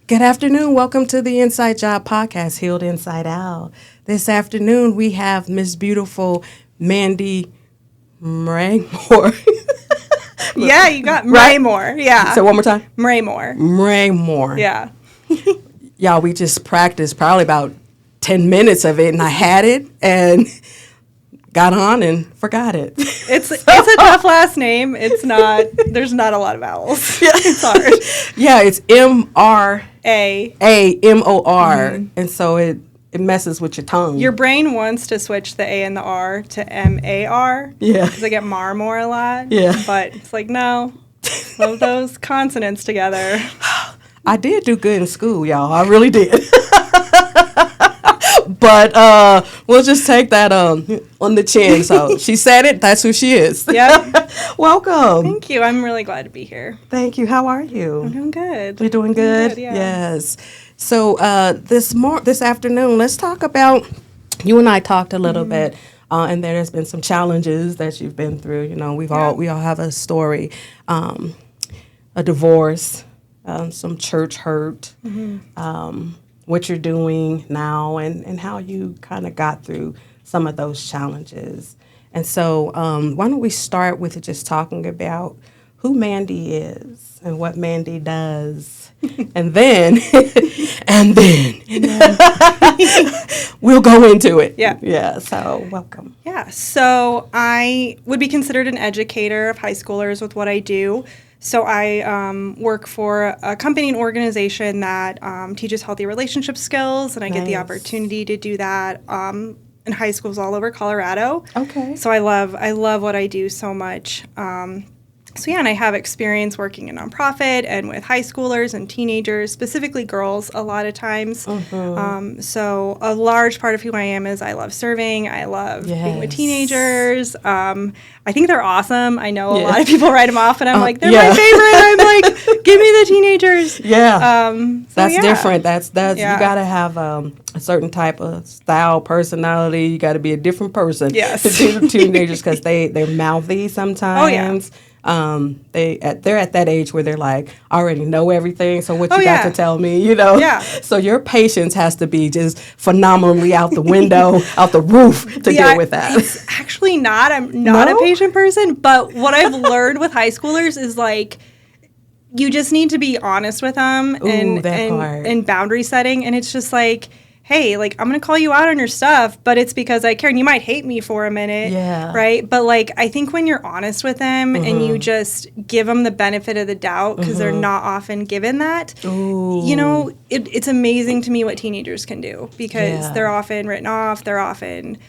Good afternoon. Welcome to the Inside Job Podcast, Healed Inside Out. This afternoon, we have Miss Beautiful Mandy Murray-Moore. Yeah, you got Murray-Moore. Yeah. So one more time. Murray-Moore. Murray-Moore. Yeah. Y'all, we just practiced probably about 10 minutes of it, and I had it and got on and forgot it. It's a tough last name. It's not, there's not a lot of vowels. Yeah. It's hard. Yeah, it's M-R-A-M-O-R, Mm-hmm. and so it messes with your tongue. Your brain wants to switch the A and the R to M-A-R. Yeah. Because I get Marmore a lot. Yeah. But it's like, no, love those consonants together. I did do good in school, y'all. I really did. But we'll just take that on the chin. So she said it. That's who she is. Yep. Welcome. Thank you. I'm really glad to be here. Thank you. How are you? I'm doing good. You're doing good? Yeah. Yes. So this afternoon, let's talk about, you and I talked a little bit, and there's been some challenges that you've been through. You know, we all have a story, a divorce, some church hurt, what you're doing now, and how you kind of got through some of those challenges. And so why don't we start with just talking about who Mandy is and what Mandy does. and then we'll go into it. Yeah. Yeah, so welcome. Yeah, so I would be considered an educator of high schoolers with what I do. So I work for a company and organization that teaches healthy relationship skills, and I get the Nice. opportunity to do that in high schools all over Colorado. Okay. So I love what I do so much. So yeah, and I have experience working in nonprofit and with high schoolers and teenagers, specifically girls a lot of times. So a large part of who I am is I love serving. I love being with Yes. teenagers. I think they're awesome. I know a Yeah. lot of people write them off, and I'm like, they're yeah. my favorite. I'm like, give me the teenagers. Yeah. So That's yeah. different. That's Yeah. you got to have a certain type of style, personality. You got to be a different person. Yes. To do the teenagers because they're mouthy sometimes. Oh, yeah. They're at that age where they're like, I already know everything. So what you Oh, got yeah. to tell me, you know? Yeah. So your patience has to be just phenomenally out the window, out the roof to deal with that. It's actually not. I'm not No? a patient person, but what I've learned with high schoolers is like you just need to be honest with them Ooh, that part. and boundary setting, and it's just like, hey, like I'm gonna call you out on your stuff, but it's because I care, and you might hate me for a minute, Yeah. right? But like I think when you're honest with them and you just give them the benefit of the doubt because they're not often given that, Ooh. you know, it's amazing to me what teenagers can do because Yeah. they're often written off, they're often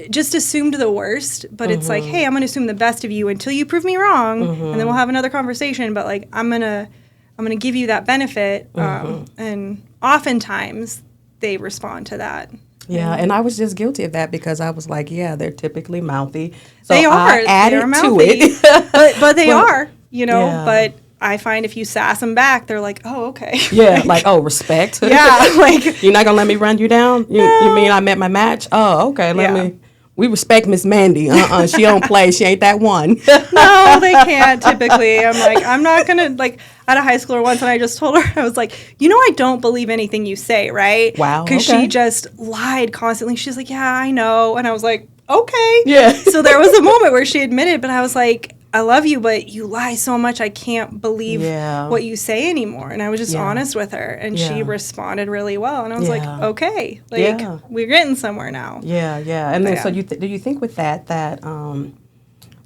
just assumed the worst, but it's like, hey, I'm going to assume the best of you until you prove me wrong, and then we'll have another conversation, but like I'm going to give you that benefit, and oftentimes they respond to that. Yeah, and I was just guilty of that because I was like, yeah, they're typically mouthy. So They are. I added They are to mouthy. it. but they Well, are, you know, yeah. but I find if you sass them back, they're like, oh, okay. Yeah, like, oh, respect. Yeah, like, You're not going to let me run you down? You mean I met my match? Oh, okay, Yeah. we respect Miss Mandy. She don't play. She ain't that one. no, they can't typically. I'm like, I'm not going to, like, I had a high schooler once and I just told her, I was like, you know, I don't believe anything you say, right? Wow, Because okay. she just lied constantly. She's like, yeah, I know. And I was like, okay. Yeah. So there was a moment where she admitted, but I was like, I love you, but you lie so much, I can't believe Yeah. what you say anymore. And I was just Yeah. honest with her, and Yeah. she responded really well. And I was like, Yeah. okay, like, Yeah. we're getting somewhere now. Yeah. And then, Yeah. so do you think with that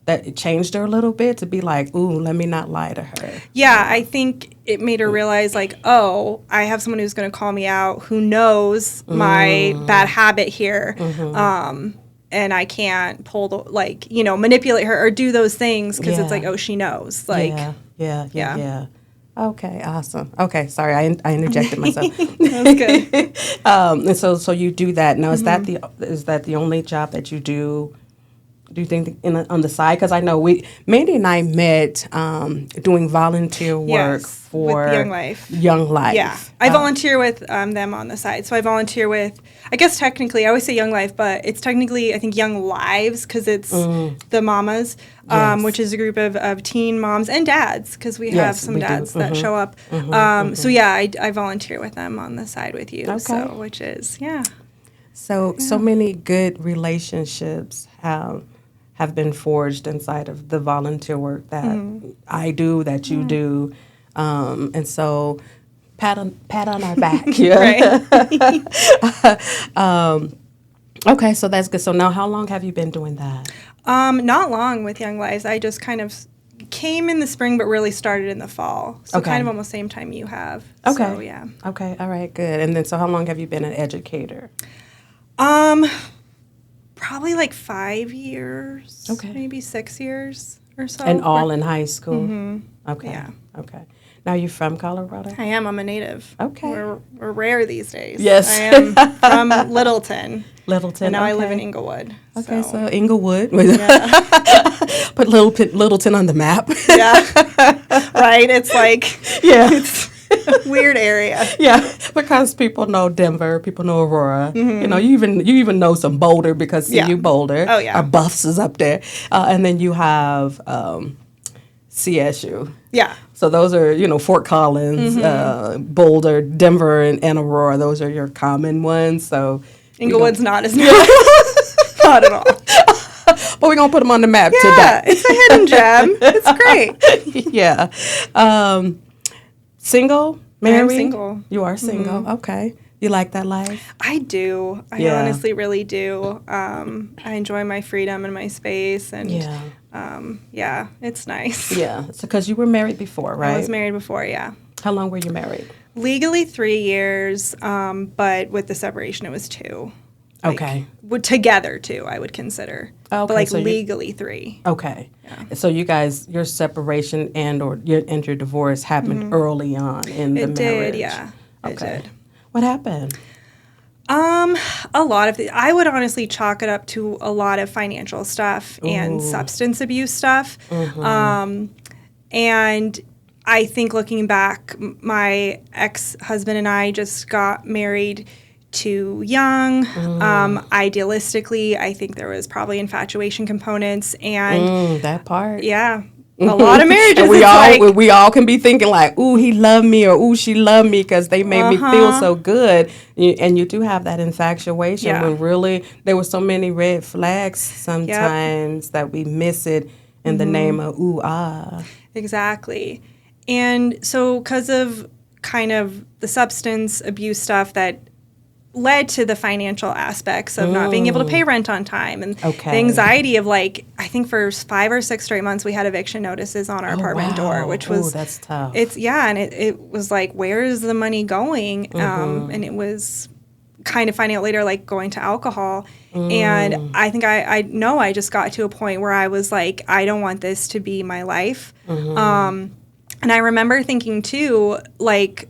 it changed her a little bit to be like, ooh, let me not lie to her? Yeah, I think it made her realize, like, oh, I have someone who's going to call me out, who knows my bad habit here, and I can't manipulate her or do those things because it's Yeah. like, oh, she knows. Like, Yeah. Okay, awesome. Okay, sorry, I interjected myself. that's good. And so you do that now. Is that the only job that you do do you think on the side? Because I know Mandy and I met doing volunteer work Yes, for with Young Life. Young Life. Yeah, I volunteer with them on the side. So I volunteer with, I guess technically, I always say Young Life, but it's technically, I think, Young Lives, because it's the mamas, Yes. which is a group of teen moms and dads, because we have Yes, some we do. dads that show up. So yeah, I volunteer with them on the side with you. Okay. So, which is, yeah. So many good relationships have been forged inside of the volunteer work that I do, that you do, and so pat on our back. Yeah. Right. Okay, so that's good. So now, how long have you been doing that? Not long with Young Lives. I just kind of came in the spring, but really started in the fall. So Okay. kind of almost same time you have. Okay. So, yeah. Okay. All right. Good. And then, so how long have you been an educator? Probably like 5 years. Okay. Maybe 6 years or so. And all in high school. Okay. Yeah. Okay. Now you're from Colorado. I am. I'm a native. Okay. We're rare these days. Yes. I am from Littleton. Littleton. And now I okay. live in Inglewood. Okay, so Inglewood. Yeah. Put Littleton on the map. Yeah. Right. It's like Yeah. it's a weird area. Yeah, because people know Denver, people know Aurora. You know, you even know some Boulder because Yeah. CU Boulder. Oh, yeah. Our Buffs is up there, and then you have CSU. Yeah. So those are Fort Collins, Boulder, Denver, and Aurora. Those are your common ones. So Inglewood's not as nice. Not at all. but we're gonna put them on the map Yeah, today. it's a hidden gem. It's great. Yeah. Single, married? single. You are single. Okay. You like that life? I do. I Yeah. honestly really do. I enjoy my freedom and my space, and Yeah. yeah, it's nice. Yeah. So, because you were married before, right? I was married before, yeah. How long were you married? Legally 3 years, but with the separation, it was 2. Okay. Together 2, I would consider. Okay, But like so legally 3. Okay. So you guys, your separation and your divorce happened early on in the It marriage. did, yeah. It Okay. did. What happened? A lot of I would honestly chalk it up to a lot of financial stuff and substance abuse stuff. And I think looking back, my ex-husband and I just got married too young. Idealistically, I think there was probably infatuation components, and That part. yeah, a lot of marriages. And we it's all like, we all can be thinking like, "Ooh, he loved me," or "Ooh, she loved me," because they made me feel so good. And you do have that infatuation Yeah. when really there were so many red flags sometimes that we miss it in the name of ooh ah. Exactly. And so because of kind of the substance abuse stuff that led to the financial aspects of not being able to pay rent on time and Okay. the anxiety of like, I think for 5 or 6 straight months we had eviction notices on our apartment door, which was, that's tough. and it was like, where is the money going? And it was kind of finding out later, like going to alcohol. And I think I know I just got to a point where I was like, I don't want this to be my life. And I remember thinking too, like,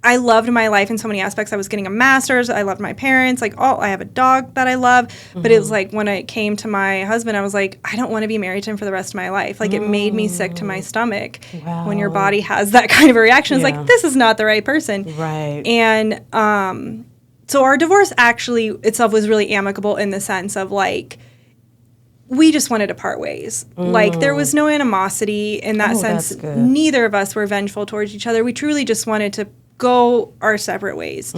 I loved my life in so many aspects. I was getting a master's. I loved my parents. Like, I have a dog that I love. But it was like when it came to my husband, I was like, I don't want to be married to him for the rest of my life. Like, it made me sick to my stomach when your body has that kind of a reaction. It's Yeah. like, this is not the right person. Right. And so our divorce actually itself was really amicable in the sense of like, we just wanted to part ways. Like, there was no animosity in that sense. that's good. Neither of us were vengeful towards each other. We truly just wanted to go our separate ways.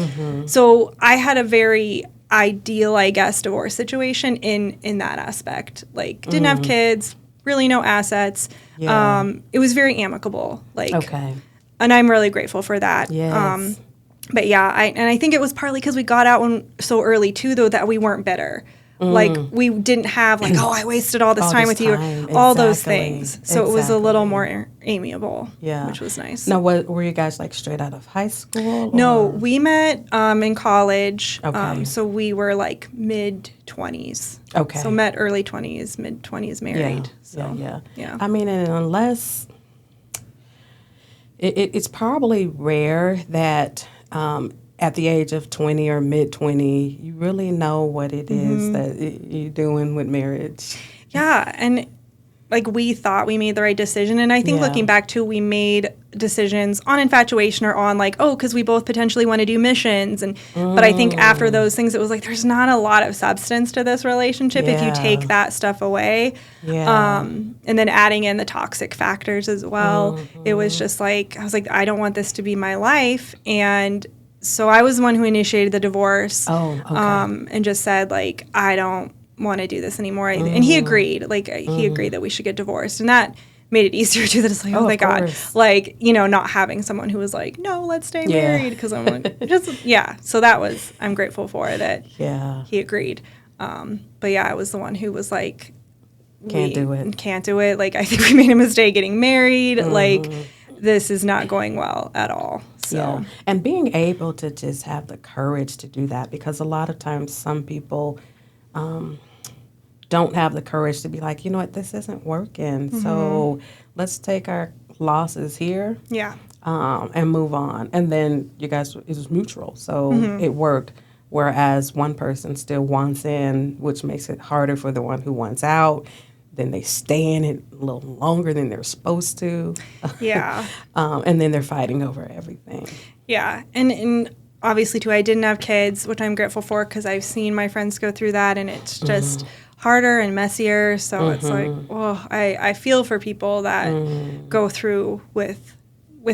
So I had a very ideal, I guess, divorce situation in that aspect. Like, didn't have kids, really no assets. Yeah. It was very amicable. Like, Okay. and I'm really grateful for that. Yes. But yeah, I think it was partly because we got out so early too, though, that we weren't bitter. Like, we didn't have like, oh, I wasted all this time with you, all those things. So it was a little more amiable, Yeah. which was nice. Now, were you guys like straight out of high school? No, or- we met in college. Okay. So we were like mid-20s. Okay. So met early 20s, mid-20s married. So, yeah. I mean, and unless it's probably rare that at the age of 20 or mid-20, you really know what it is that you're doing with marriage. Yeah, and like we thought we made the right decision, and I think Yeah. looking back too, we made decisions on infatuation or on like, oh, because we both potentially want to do missions, and but I think after those things, it was like there's not a lot of substance to this relationship if you Yeah. take that stuff away. Yeah. And then adding in the toxic factors as well, it was just like I was like, I don't want this to be my life, and so I was the one who initiated the divorce. Oh, okay. And just said like, I don't want to do this anymore. And he agreed, like he agreed that we should get divorced, and that made it easier too. That it's like, oh, of thank God, course. like not having someone who was like, no, let's stay married, because I'm like, So that was I'm grateful for that. Yeah. He agreed. But yeah, I was the one who was like, Can't do it. Can't do it. Like I think we made a mistake getting married. Like this is not going well at all. So. Yeah. And being able to just have the courage to do that, because a lot of times some people don't have the courage to be like, you know what, this isn't working. So let's take our losses here Yeah. and move on. And then you guys, it was mutual. So it worked. Whereas one person still wants in, which makes it harder for the one who wants out. Then they stay in it a little longer than they're supposed to. Yeah. And then they're fighting over everything. Yeah, and obviously too, I didn't have kids, which I'm grateful for because I've seen my friends go through that, and it's just harder and messier. So it's like, oh, I feel for people that go through with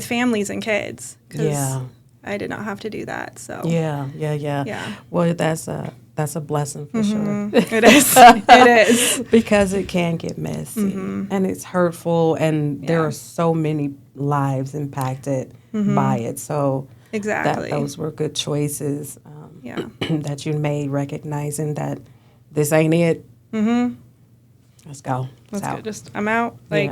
families and kids, because Yeah. I did not have to do that. So Yeah. Well, that's a blessing for sure. it is. It is. Because it can get messy and it's hurtful, and there are so many lives impacted by it. So Exactly. those were good choices Yeah. that you made, recognizing that this ain't it. Let's go. That's It's good. Just I'm out. Like,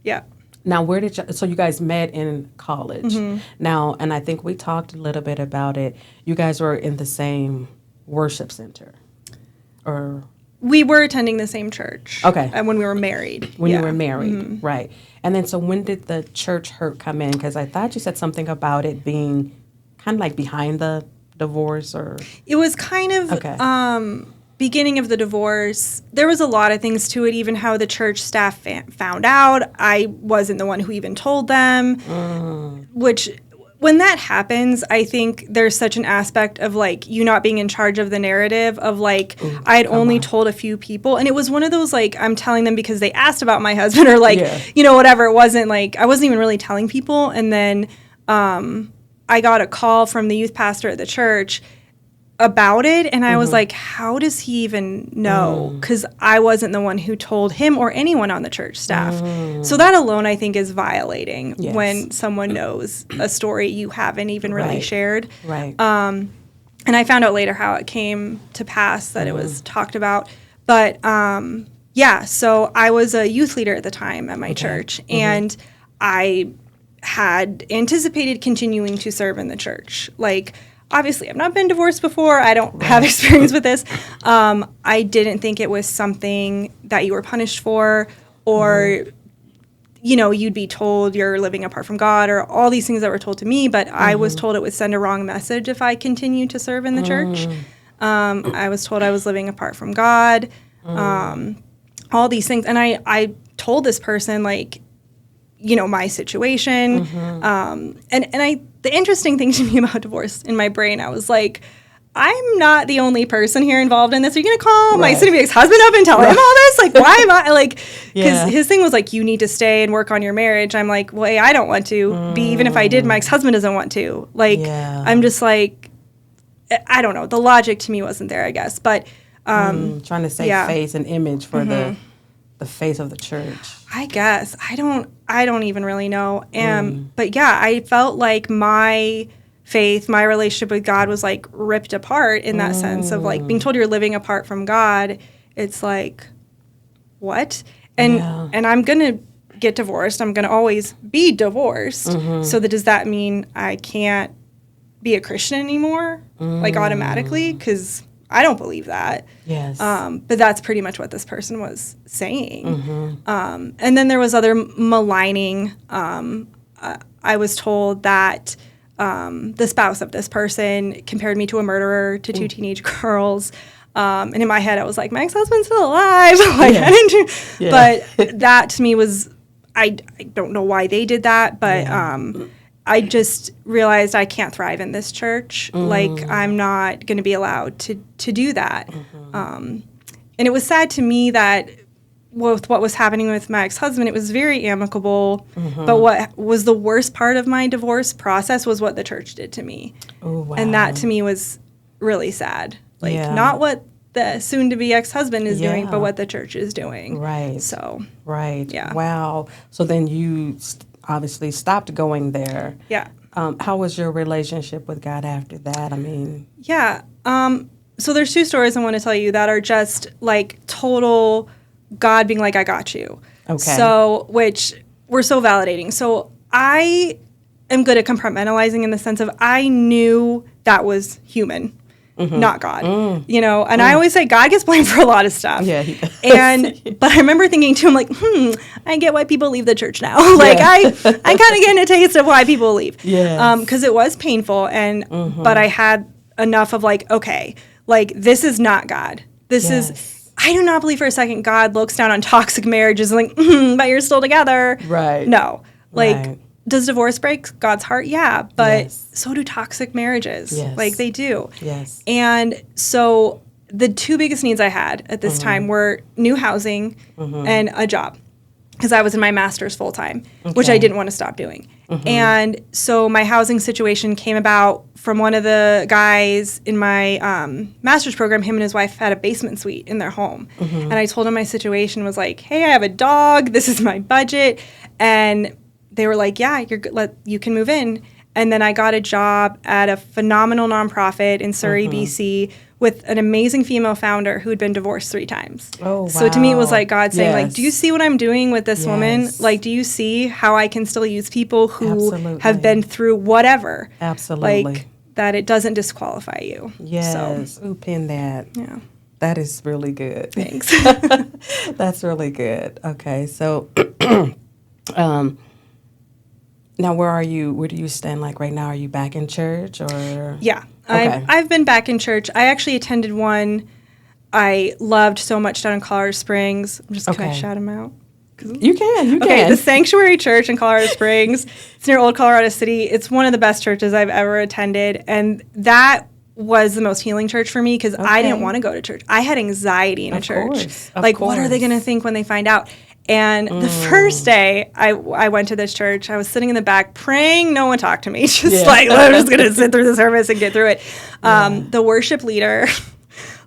yeah. Now, where did so you guys met in college? Now, and I think we talked a little bit about it. You guys were in the same worship center, or We were attending the same church. Okay. And when we were married. when you were married, right? And then, so when did the church hurt come in? Because I thought you said something about it being kind of like behind the divorce, or It was kind of Okay. Beginning of the divorce. There was a lot of things to it, even how the church staff found out. I wasn't the one who even told them, which when that happens, I think there's such an aspect of like you not being in charge of the narrative of like I had only told a few people, and it was one of those like I'm telling them because they asked about my husband, or like whatever. It wasn't like I wasn't even really telling people. And then I got a call from the youth pastor at the church about it, and I was like, how does he even know? Because I wasn't the one who told him or anyone on the church staff. So that alone, I think, is violating when someone knows a story you haven't even really shared. right? And I found out later how it came to pass that it was talked about. But so I was a youth leader at the time at my church, and I had anticipated continuing to serve in the church. Like, obviously, I've not been divorced before. I don't have experience with this. I didn't think it was something that you were punished for, or you'd be told you're living apart from God, or all these things that were told to me. But I was told it would send a wrong message if I continued to serve in the church. I was told I was living apart from God. All these things, and I told this person like, my situation. And the interesting thing to me about divorce in my brain, I was like, I'm not the only person here involved in this. Are you going to call my soon-to-be ex-husband up and tell him all this? Like, why am I, like, because his thing was like, you need to stay and work on your marriage. I'm like, well, I don't want to be, even if I did, my ex-husband doesn't want to. Like, I'm just like, I don't know. The logic to me wasn't there, I guess. But Trying to save face and image for the face of the church. I guess I don't even really know. But yeah, I felt like my faith, my relationship with God was like ripped apart in that sense of like being told you're living apart from God. It's like, what? And I'm gonna get divorced. I'm gonna always be divorced. So does that mean I can't be a Christian anymore? Like automatically? Because I don't believe that. Yes. But that's pretty much what this person was saying. And then there was other maligning. I was told that the spouse of this person compared me to a murderer, to two teenage girls. And in my head, I was like, my ex-husband's still alive. Like, Yeah. I didn't do, Yeah. but that to me was, I don't know why they did that, but I just realized I can't thrive in this church. Like, I'm not going to be allowed to do that. And it was sad to me that with what was happening with my ex-husband, it was very amicable. But what was the worst part of my divorce process was what the church did to me. Oh, wow. And that to me was really sad. Like, Yeah. not what the soon-to-be ex-husband is doing, Yeah. but what the church is doing. Right. So, Right. Yeah. Wow. So then you obviously stopped going there. yeah. How was your relationship with God after that? I mean, Yeah. So there's two stories I want to tell you that are just like total God being like, I got you. Okay. So, which were so validating. So I am good at compartmentalizing in the sense of I knew that was human, not God. You know, and I always say God gets blamed for a lot of stuff. Yeah, he does. But I remember thinking too, I'm like, I get why people leave the church now. Like, Yeah. I kind of getting a taste of why people leave. Yes. Because it was painful, and but I had enough of like, okay, like this is not God. This Yes. is. I do not believe for a second God looks down on toxic marriages and like, but you're still together. Right. No. Like, Right. does divorce break God's heart? Yeah, but Yes. so do toxic marriages. Yes. Like they do. Yes. And so the two biggest needs I had at this time were new housing and a job, because I was in my master's full time, which I Okay. didn't want to stop doing. And so my housing situation came about from one of the guys in my master's program. Him and his wife had a basement suite in their home. And I told him my situation was like, hey, I have a dog. This is my budget. And they were like, yeah, you're good. You can move in. And then I got a job at a phenomenal nonprofit in Surrey, BC, with an amazing female founder who had been divorced 3 times. Oh, So to me, it was wow. like God saying, like, Yes. do you see what I'm doing with this woman? Yes. Like, do you see how I can still use people who Absolutely. have been through whatever? Absolutely. Like, that it doesn't disqualify you. Yes. So, Ooh, pin that. yeah. That is really good. Thanks. That's really good. Okay, so now where are you? Where do you stand? Like right now, are you back in church or? Yeah. Okay. I've been back in church. I actually attended one I loved so much down in Colorado Springs. Can I Okay. shout them out? You can. You Okay, can. the Sanctuary Church in Colorado Springs. It's near Old Colorado City. It's one of the best churches I've ever attended, and that was the most healing church for me because I didn't Okay. want to go to church. I had anxiety in a Of church. course, of Like, what are they course. going to think when they find out? And the first day I went to this church, I was sitting in the back praying. No one talked to me. Just Yeah. like, I'm just going to sit through the service and get through it. The worship leader,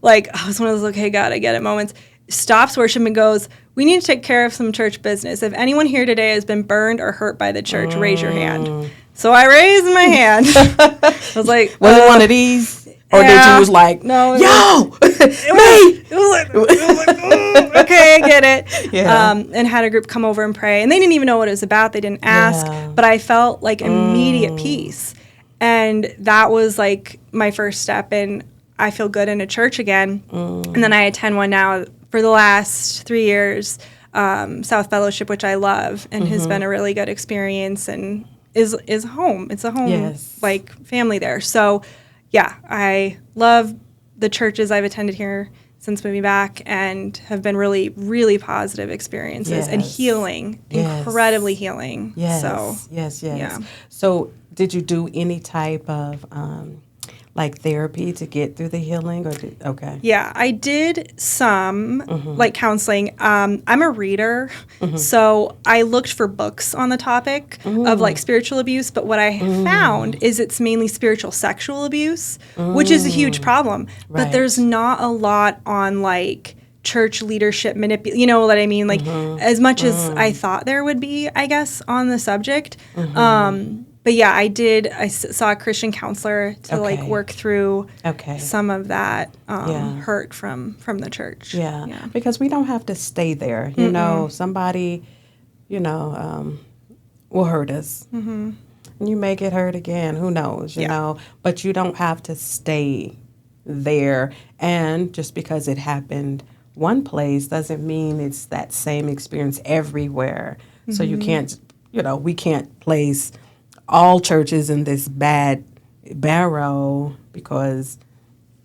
like, I was one of those, okay, God, I get it moments, stops worship and goes, we need to take care of some church business. If anyone here today has been burned or hurt by the church, raise your hand. So I raised my hand. I was like, Was it one of these? Or did yeah. you was like, No, it yo, me? It was like, "Ooh, okay, I get it. Yeah. And had a group come over and pray. And they didn't even know what it was about. They didn't ask. Yeah. But I felt like immediate peace. And that was like my first step in I feel good in a church again. And then I attend one now for the last 3 years, South Fellowship, which I love and has been a really good experience and is home. It's a home, Yes. like family there. So yeah, I love the churches I've attended here since moving back and have been really, really positive experiences and Yes. healing, Yes. incredibly healing. Yes. So yes. yeah. So did you do any type of like therapy to get through the healing or okay. yeah, I did some like counseling. I'm a reader, so I looked for books on the topic of like spiritual abuse. But what I found is it's mainly spiritual sexual abuse, which is a huge problem. But Right. there's not a lot on like church leadership you know what I mean? Like as much as I thought there would be, I guess, on the subject. But yeah, I saw a Christian counselor to like Okay. work through Okay. some of that Yeah. hurt from the church. Yeah. Because we don't have to stay there. You know, somebody, will hurt us. Mm-hmm. And you may get hurt again. Who knows, you know? But you don't have to stay there. And just because it happened one place doesn't mean it's that same experience everywhere. So you can't, we can't place all churches in this bad barrow because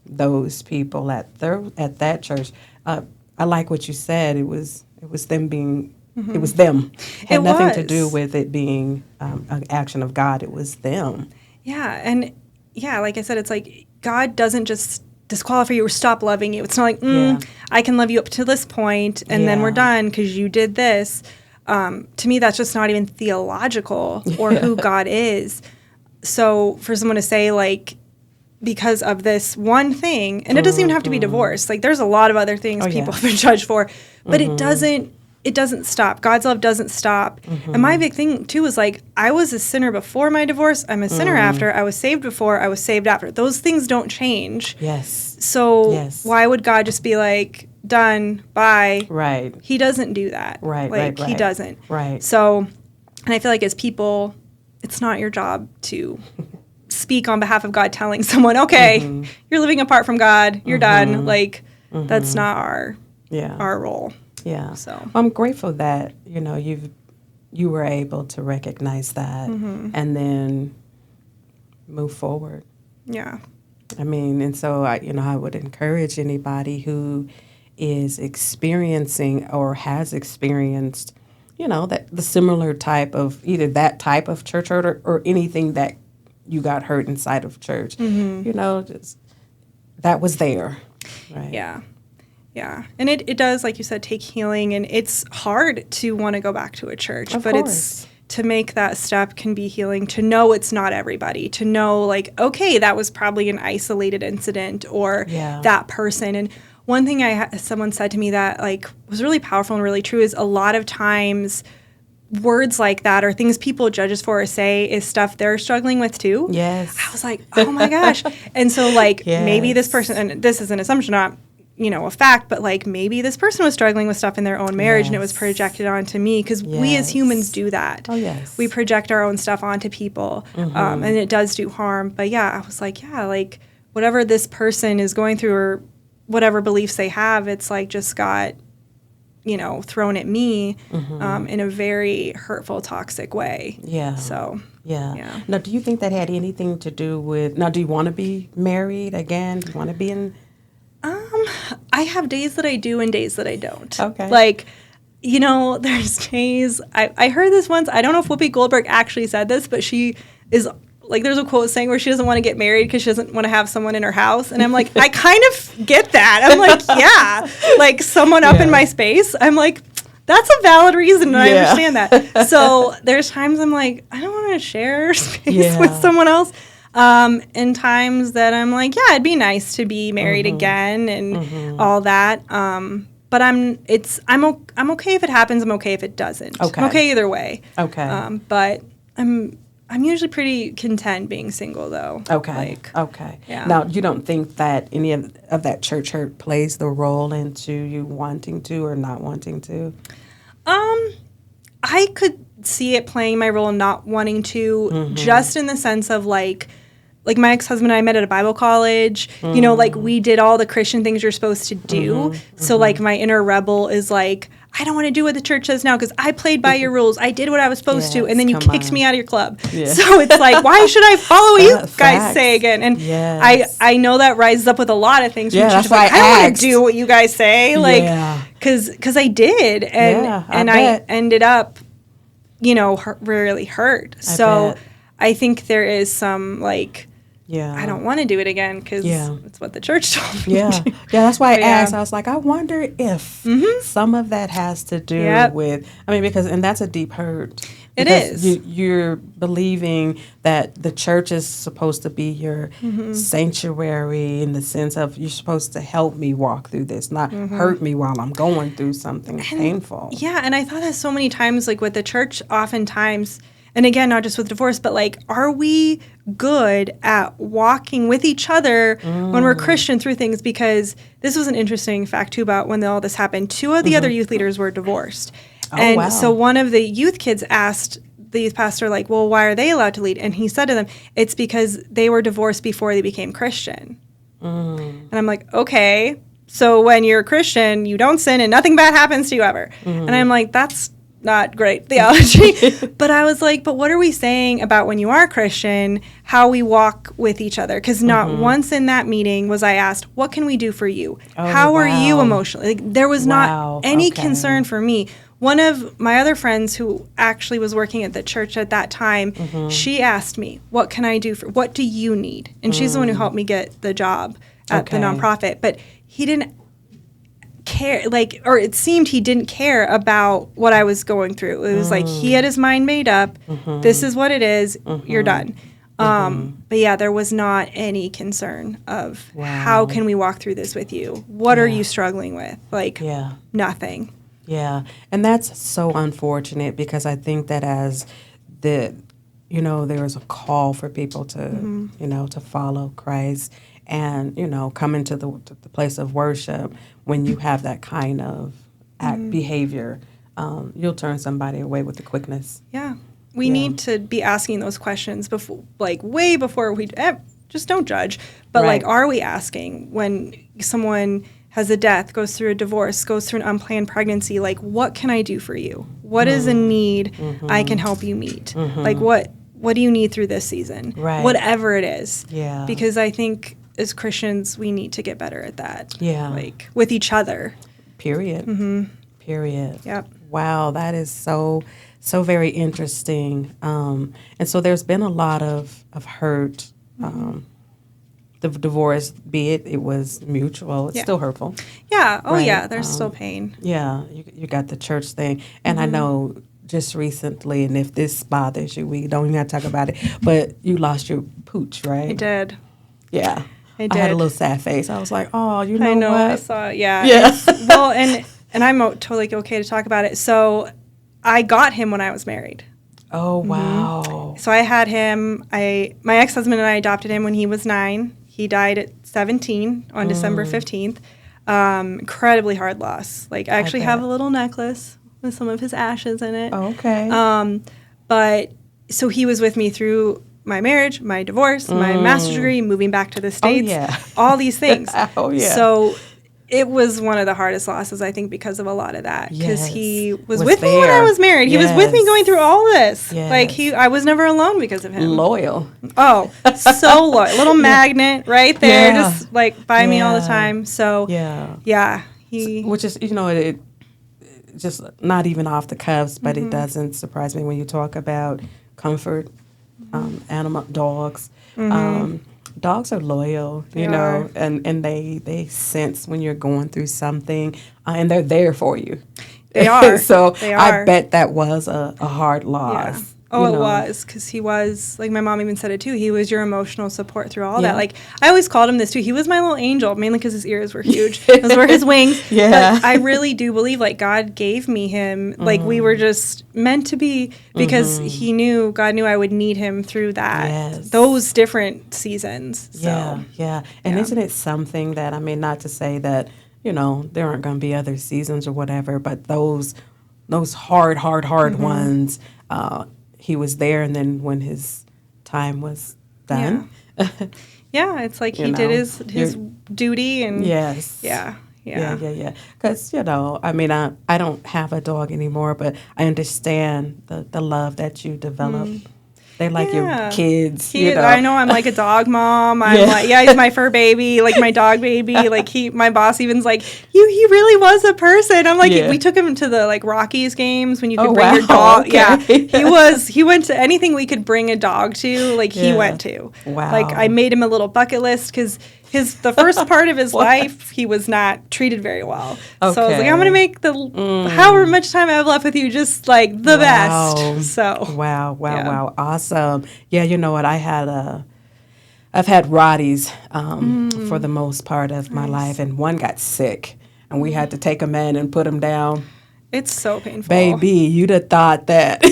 those people at that church. I like what you said. It was them being. It was them. Had nothing to do with it being an action of God. It was them. Yeah, and like I said, it's like God doesn't just disqualify you or stop loving you. It's not like, I can love you up to this point and then we're done because you did this. To me, that's just not even theological or who God is. So for someone to say, like, because of this one thing, and it doesn't even have to be divorce. Like, there's a lot of other things people have been judged for, but it doesn't stop. God's love doesn't stop. And my big thing, too, is, like, I was a sinner before my divorce. I'm a sinner after. I was saved before. I was saved after. Those things don't change. Yes. So why would God just be like, done, bye? Right. He doesn't do that. Right, He doesn't. Right. So, and I feel like as people, it's not your job to speak on behalf of God telling someone, okay, you're living apart from God. You're done. Like, that's not our role. Yeah. So well, I'm grateful that, you were able to recognize that and then move forward. Yeah. I mean, and so I would encourage anybody who is experiencing or has experienced, that the similar type of either that type of church hurt or anything that you got hurt inside of church, just that was there. Right. Yeah. Yeah. And it does, like you said, take healing, and it's hard to want to go back to a church, of but course. It's to make that step can be healing, to know it's not everybody, to know, like, okay, that was probably an isolated incident or that person. And one thing someone said to me that, like, was really powerful and really true is a lot of times words like that or things people judge us for or say is stuff they're struggling with too. Yes. I was like, oh my gosh. And so, like, maybe this person, and this is an assumption, not a fact, but, like, maybe this person was struggling with stuff in their own marriage and it was projected onto me, because we as humans do that. Oh, yes. We project our own stuff onto people, and it does do harm. But I was like, like, whatever this person is going through or whatever beliefs they have, it's like just got, thrown at me in a very hurtful, toxic way. Yeah. So. Yeah. Now, do you think that had anything to do with, do you want to be married again? Do you want to be in... I have days that I do and days that I don't. Okay. Like, there's days, I heard this once, I don't know if Whoopi Goldberg actually said this, but she is, like, there's a quote saying where she doesn't want to get married because she doesn't want to have someone in her house. And I'm like, I kind of get that. I'm like, like, someone up in my space. I'm like, that's a valid reason, and I understand that. So there's times I'm like, I don't want to share space with someone else. And times that I'm like, it'd be nice to be married again and all that. But I'm okay if it happens. I'm okay if it doesn't. Okay. I'm okay either way. Okay. But I'm usually pretty content being single, though. Okay. Okay. Yeah. Now, you don't think that any of that church hurt plays the role into you wanting to or not wanting to? I could see it playing my role in not wanting to, just in the sense of, like my ex-husband and I met at a Bible college. Like, we did all the Christian things you're supposed to do. So, like, my inner rebel is like, I don't want to do what the church says now because I played by your rules. I did what I was supposed to, and then you kicked me out of your club. Yeah. So it's like, why should I follow what you guys say again? And I know that rises up with a lot of things. Yeah, that's why I don't want to do what you guys say. Like, because I did, and I ended up, really hurt. So I think there is some, like, I don't want to do it again because it's what the church told me. Yeah, that's why I asked. I was like, I wonder if some of that has to do with, and that's a deep hurt. It is. You're believing that the church is supposed to be your sanctuary in the sense of you're supposed to help me walk through this, not hurt me while I'm going through something painful. Yeah, and I thought that so many times, like, with the church, oftentimes, and again, not just with divorce, but, like, are we good at walking with each other when we're Christian through things? Because this was an interesting fact, too, about when all this happened. 2 of the other youth leaders were divorced. So one of the youth kids asked the youth pastor, like, well, why are they allowed to lead? And he said to them, it's because they were divorced before they became Christian. And I'm like, okay, so when you're a Christian, you don't sin and nothing bad happens to you ever. And I'm like, that's not great theology. But I was like, but what are we saying about when you are Christian, how we walk with each other? Because not once in that meeting was I asked, what can we do for you? How are you emotionally? Like, there was not any concern for me. One of my other friends who actually was working at the church at that time, she asked me, what can I do what do you need? And she's the one who helped me get the job at the nonprofit. But he didn't care, or it seemed he didn't care about what I was going through. It was like he had his mind made up. This is what it is. You're done. But yeah, there was not any concern of how can we walk through this with you? What are you struggling with? Like nothing. Yeah, and that's so unfortunate because I think that as there is a call for people to, to follow Christ and, come into the place of worship. When you have that kind of behavior, you'll turn somebody away with the quickness. Yeah, we need to be asking those questions before, way before we just don't judge. But are we asking when someone has a death, goes through a divorce, goes through an unplanned pregnancy, what can I do for you? What is a need I can help you meet? What do you need through this season? Right. Whatever it is. Yeah. Because I think as Christians, we need to get better at that. Yeah. With each other. Period. Period. Yep. Wow, that is so very interesting. And so there's been a lot of hurt. The divorce, be it was mutual, it's still hurtful. Yeah. Oh, right? yeah. There's still pain. Yeah. You got the church thing. And I know just recently, and if this bothers you, we don't even have to talk about it, but you lost your pooch, right? I did. Yeah. I did. I had a little sad face. I was like, oh, I know what? I saw it. Yeah. Yeah. Well, and I'm totally okay to talk about it. So I got him when I was married. Oh, wow. So I had him. My ex-husband and I adopted him when he was 9. He died at 17 on December 15th. Incredibly hard loss. I actually have a little necklace with some of his ashes in it. Oh, okay. But so he was with me through my marriage, my divorce, my master's degree, moving back to the States, all these things. Oh, yeah. So it was one of the hardest losses, I think, because of a lot of that. Because he was with me there. when I was married. He was with me going through all this. Yes. I was never alone because of him. Loyal. Oh, so loyal. Little magnet right there, just by me all the time. So yeah, which is it just not even off the cuffs, but it doesn't surprise me when you talk about comfort, animal dogs. Dogs are loyal, you know, and they sense when you're going through something, and they're there for you. They are. So they are. I bet that was a hard loss. Yeah. Oh, it was, because he was, my mom even said it too, he was your emotional support through all that. I always called him this too. He was my little angel, mainly because his ears were huge. Those were his wings. But I really do believe, God gave me him. We were just meant to be, because God knew I would need him through that, those different seasons. So. Yeah. And isn't it something that, not to say that, there aren't going to be other seasons or whatever, but those hard ones, he was there, and then when his time was done. Yeah, it's he did his duty, and Yeah. Because, I don't have a dog anymore, but I understand the love that you develop. They're like your kids. I know I'm like a dog mom. I'm he's my fur baby, my dog baby. My boss even's he really was a person. I'm we took him to the Rockies games when you could bring your dog. Okay. Yeah, he went to anything we could bring a dog to. He went to. Wow. I made him a little bucket list because the first part of his life, he was not treated very well. Okay. So I was I'm going to make however much time I have left with you, just the best. So. Wow. Awesome. Yeah, you know what? I've had Rotties for the most part of my life, and one got sick, and we had to take him in and put him down. It's so painful. Baby, you'd have thought that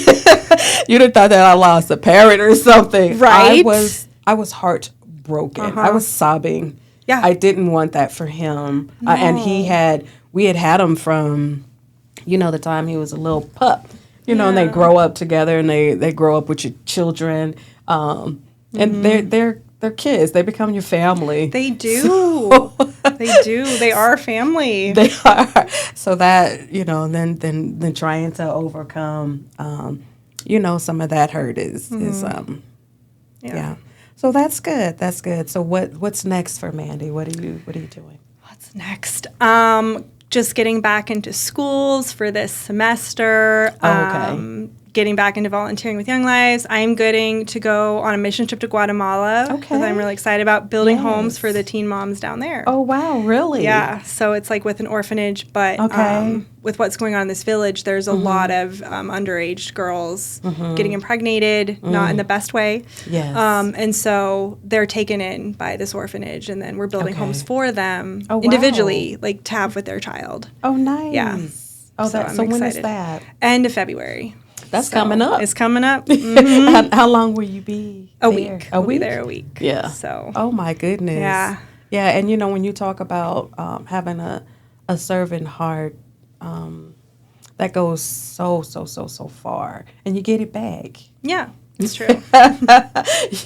I lost a parent or something. Right? I was heartbroken. I was sobbing. Yeah. I didn't want that for him. No. And we had him from, the time he was a little pup. And they grow up together, and they grow up with your children. And they're kids. They become your family. They do. They do. They are family. They are. So that, then trying to overcome, some of that hurt is yeah. So that's good. That's good. So what's next for Mandy? What are you doing? What's next? Just getting back into schools for this semester. Okay. Getting back into volunteering with Young Lives. I'm getting to go on a mission trip to Guatemala. Okay. That I'm really excited about, building homes Yes. for the teen moms down there. Oh, wow, really? Yeah, so it's like with an orphanage, but Okay. with what's going on in this village, there's a lot of underage girls getting impregnated, not in the best way. Yes. And so they're taken in by this orphanage, and then we're building Okay. homes for them Oh, wow. individually, like to have with their child. Oh, nice. Yeah. Oh, So so I'm when is excited. that? End of February. That's So coming up. It's coming up. Mhm. How long will you be A there? week. A We'll week? be there a week. Yeah. So. Oh, my goodness. Yeah. Yeah, and when you talk about having a servant heart, that goes so far, and you get it back. Yeah, it's true.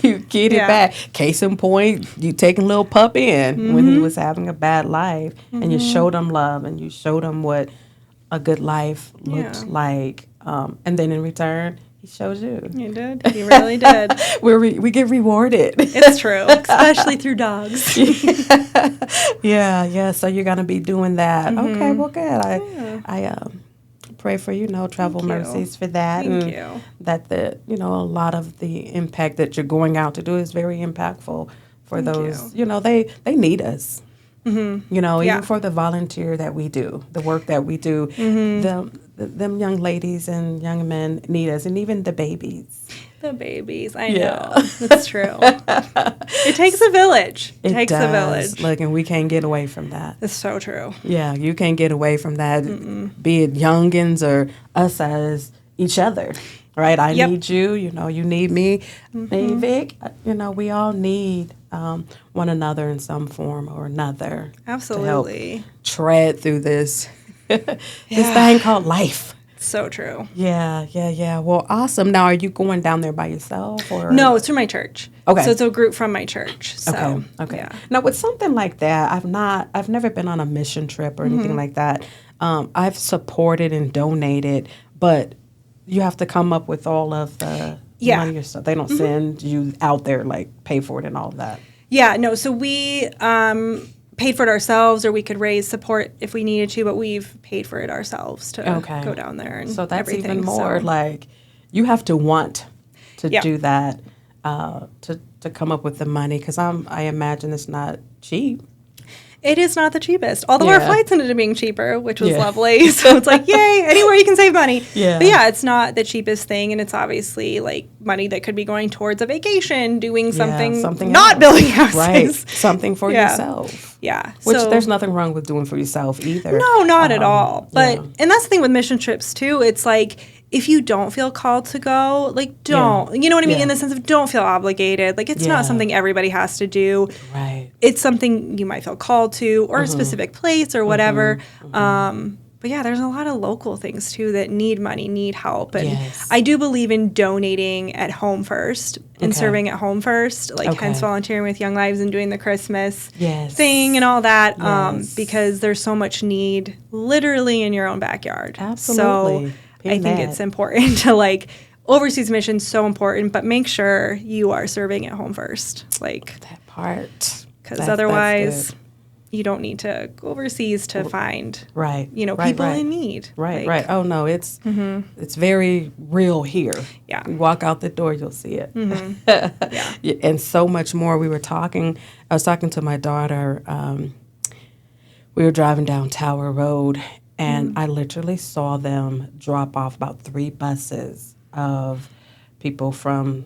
You get it Yeah. back. Case in point, you taking little pup in when he was having a bad life, and you showed him love, and you showed him what a good life looked Yeah. like, and then in return, he showed you. You did. You really did. We get rewarded. It's true, especially through dogs. Yeah. So you're gonna be doing that. Okay, well, good. I pray for travel Thank you. mercies for that. Thank and you. That a lot of the impact that you're going out to do is very impactful for Thank those. They need us. Mm-hmm. Even Yeah. for the volunteer that we do, the work that we do, them young ladies and young men need us, and even the babies. The babies, I Yeah. know. That's true. It takes a village. It takes does. a village. Look, and we can't get away from that. It's so true. Yeah, you can't get away from that, be it youngins or us as each other, right? I Yep. need you, you need me. Hey, Vic, we all need one another in some form or another. Absolutely. To help tread through this, this Yeah. thing called life. So true. Yeah. Well, awesome. Now, are you going down there by yourself or? No, it's through my church. Okay. So it's a group from my church. So, Okay. Yeah. Now, with something like that, I've never been on a mission trip or anything like that. I've supported and donated, but you have to come up with all of the Yeah. money yourself. They don't send you out there, like, pay for it and all of that. Yeah, no, so we paid for it ourselves, or we could raise support if we needed to, but we've paid for it ourselves to Okay. go down there and So that's everything. even more so. like you have to want to Yeah. do that to come up with the money, because I imagine it's not cheap. It is not the cheapest, although our Yeah. flights ended up being cheaper, which was Yeah. lovely. So it's like, yay, anywhere you can save money. Yeah. But yeah, it's not the cheapest thing, and it's obviously like money that could be going towards a vacation, doing something, something not else. building houses. Right, something for Yeah. yourself. Yeah. Which so, there's nothing wrong with doing for yourself either. No, not at all. But yeah. and that's the thing with mission trips too. It's like if you don't feel called to go, like don't. You know what I mean? Yeah. In the sense of don't feel obligated. Like it's Yeah. not something everybody has to do. Right. It's something you might feel called to, or a specific place or whatever. But yeah, there's a lot of local things too that need money, need help. And Yes. I do believe in donating at home first and Okay. serving at home first, like Okay. hence volunteering with Young Lives and doing the Christmas Yes. thing and all that, Yes. because there's so much need literally in your own backyard. Absolutely. So I think Amen. it's important to like overseas missions so important, but make sure you are serving at home first, like That part. because That's otherwise good. you don't need to go overseas to find Right. Right, people right. in need. Right, Like, right. Oh no, it's very real here. Yeah. You walk out the door, you'll see it. Yeah. And so much more. I was talking to my daughter. We were driving down Tower Road, and I literally saw them drop off about 3 buses of people from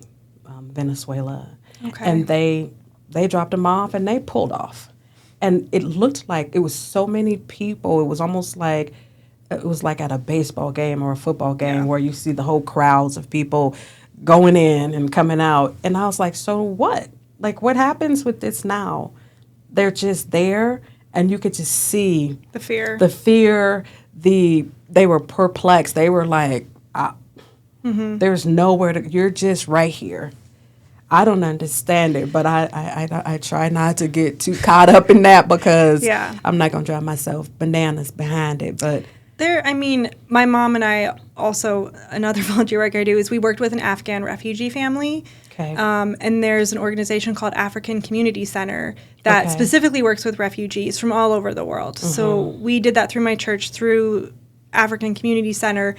Venezuela. Okay. And they dropped them off, and they pulled off. And it looked like it was so many people. It was almost like it was like at a baseball game or a football game where you see the whole crowds of people going in and coming out. And I was like, so what? Like, what happens with this now? They're just there, and you could just see the fear. the fear. They were perplexed. They were like, there's nowhere to. You're just right here. I don't understand it, but I try not to get too caught up in that because Yeah. I'm not going to drive myself bananas behind it. But My mom and I also, another volunteer work I do is we worked with an Afghan refugee family. okay. And there's an organization called African Community Center that Okay. specifically works with refugees from all over the world. So we did that through my church, through African Community Center.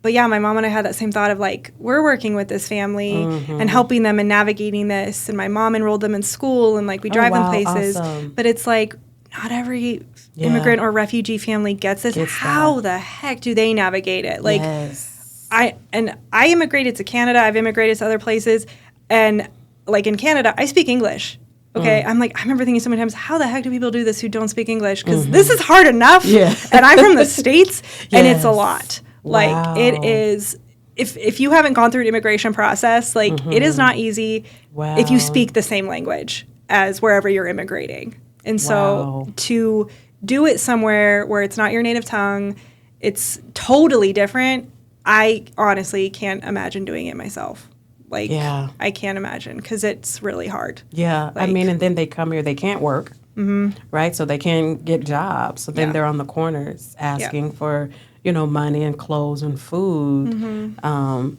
But yeah, my mom and I had that same thought of like, we're working with this family and helping them and navigating this. And my mom enrolled them in school and like we drive them wow, places. awesome. But it's like, not every immigrant or refugee family gets this. How the heck do they navigate it? Like, yes. I immigrated to Canada. I've immigrated to other places, and like in Canada, I speak English. Okay, I'm like, I remember thinking so many times, how the heck do people do this who don't speak English? Because this is hard enough. Yeah. And I'm from the States, and it's a Yes. lot. Wow. Like it is. If you haven't gone through an immigration process, like it is not easy. Wow. If you speak the same language as wherever you're immigrating, and so Wow. to do it somewhere where it's not your native tongue, it's totally different. I honestly can't imagine doing it myself. Like, Yeah. I can't imagine because it's really hard. Yeah, I Like- mean, and then they come here, they can't work, right? So they can't get jobs. So then Yeah. they're on the corners asking for, money and clothes and food. And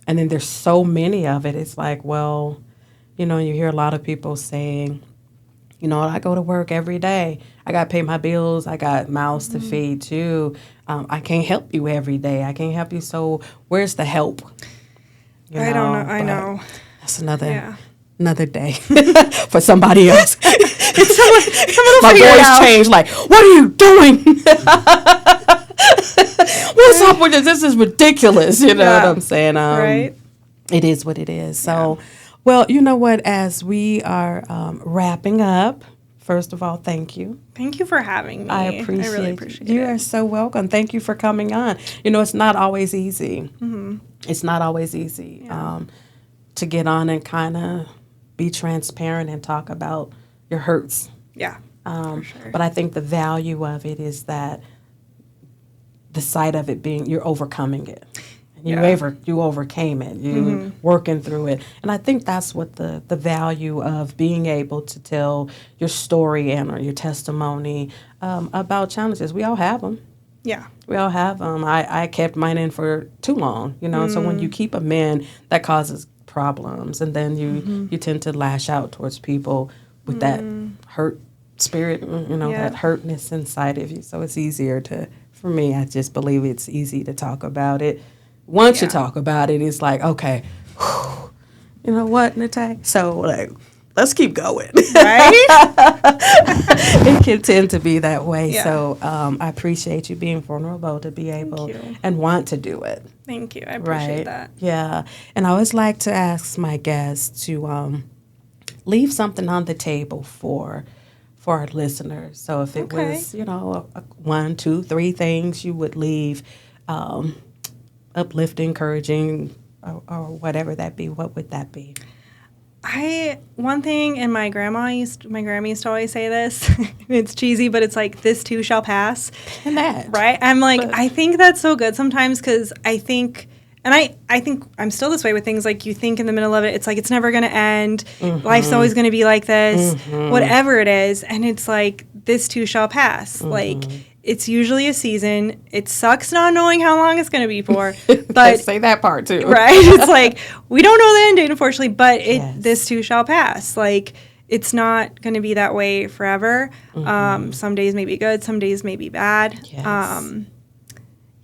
then there's so many of it. It's like, well, you hear a lot of people saying, I go to work every day. I got to pay my bills. I got mouths to feed too. I can't help you every day. I can't help you. So where's the help? I don't know. I but know. That's another Yeah. another day for somebody else. Someone will My figure it voice out. changed. Like, what are you doing? What's up with this? This is ridiculous. You know Yeah. what I'm saying? Right. It is what it is. So, well, you know what? As we are wrapping up, first of all, thank you. Thank you for having me. I appreciate I really it. appreciate You it. are so welcome. Thank you for coming on. It's not always easy. It's not always easy to get on and kind of be transparent and talk about your hurts. Yeah. For sure. But I think the value of it is that the sight of it being you're overcoming it. You overcame it. You working through it. And I think that's what the value of being able to tell your story and or your testimony about challenges. We all have them. Yeah. We all have them. I kept mine in for too long, So when you keep them in, that causes problems. And then you tend to lash out towards people with that hurt spirit, that hurtness inside of you. So it's easier for me, I just believe it's easy to talk about it. Once you talk about it, it's like, okay, you know what, Natae? So, like, let's keep going. Right? It can tend to be that way. Yeah. So I appreciate you being vulnerable to be able you. and want to do it. Thank you. I appreciate Right. that. Yeah. And I always like to ask my guests to leave something on the table for our listeners. So if it Okay. was, 1, 2, 3 things you would leave uplifting, encouraging, or whatever that be, what would that be? One thing, and my grandma used to always say this. It's cheesy, but it's like, this too shall pass. And that. Right? I'm like, I think that's so good sometimes because I think, and I think I'm still this way with things like you think in the middle of it, it's like, it's never going to end. Life's always going to be like this, whatever it is. And it's like, this too shall pass. Like, it's usually a season. It sucks not knowing how long it's going to be for. But Say that part too. right? It's like, we don't know the end date, unfortunately, but Yes. this too shall pass. Like, it's not going to be that way forever. Some days may be good, some days may be bad. Yes.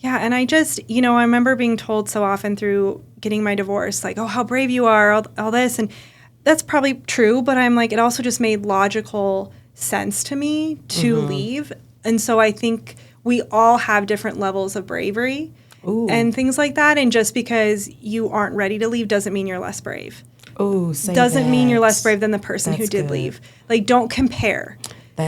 Yeah, and I just, I remember being told so often through getting my divorce, like, oh, how brave you are, all this. And that's probably true, but I'm like, it also just made logical sense to me to leave. And so I think we all have different levels of bravery and things like that. And just because you aren't ready to leave doesn't mean you're less brave. Ooh, say Doesn't mean you're that. less brave than the person who That's did good. leave. Like, don't compare.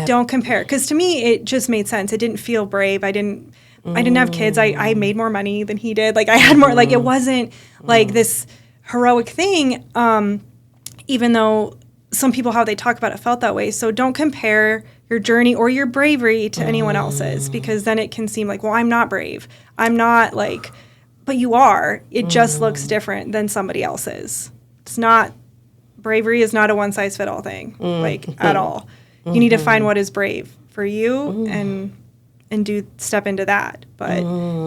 Don't compare. Because to me, it just made sense. It didn't feel brave. I didn't have kids. I made more money than he did. Like, I had more. Like, it wasn't like this heroic thing, even though some people, how they talk about it, felt that way. So don't compare your journey or your bravery to anyone else's, because then it can seem like, well, I'm not brave. I'm not like, but you are. It just looks different than somebody else's. It's not, bravery is not a one size fit all thing, like at all. You need to find what is brave for you and do step into that. But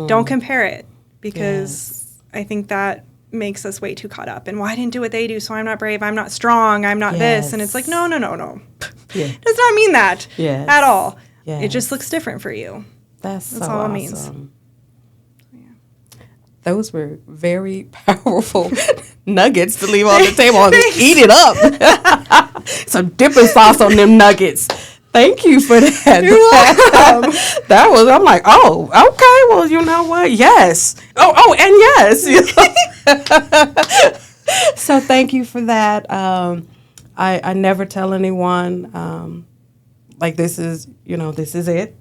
don't compare it, because I think that makes us way too caught up. And well, I didn't do what they do, so I'm not brave, I'm not strong, I'm not this. And it's like, no. Yeah. Does not mean that at all. Yes. It just looks different for you. That's so all awesome. it means. Those were very powerful nuggets to leave on the table and eat it up. Some dipping sauce on them nuggets. Thank you for that. You're welcome. That was, I'm like, oh, okay, well, you know what? Yes. Oh, and yes. So thank you for that. I never tell anyone, like, this is it.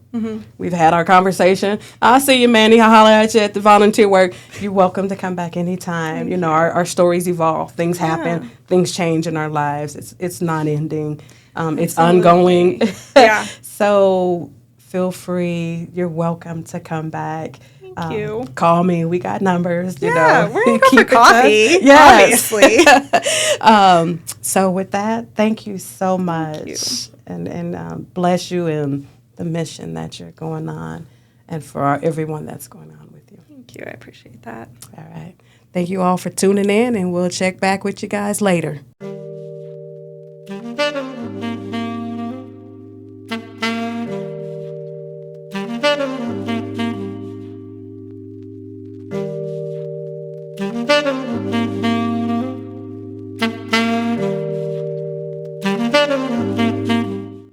We've had our conversation. I'll see you, Mandy. I'll holler at you at the volunteer work. You're welcome to come back anytime. You know, our stories evolve. Things happen. Things change in our lives. It's not ending. It's ongoing. Yeah. So feel free. You're welcome to come back. Thank you. Call me. We got numbers. You Yeah, know. we're going to go for Keep in touch. coffee, Yes. obviously. So with that, thank you so much. you. And bless you in the mission that you're going on, and for everyone that's going on with you. Thank you. I appreciate that. All right. Thank you all for tuning in, and we'll check back with you guys later.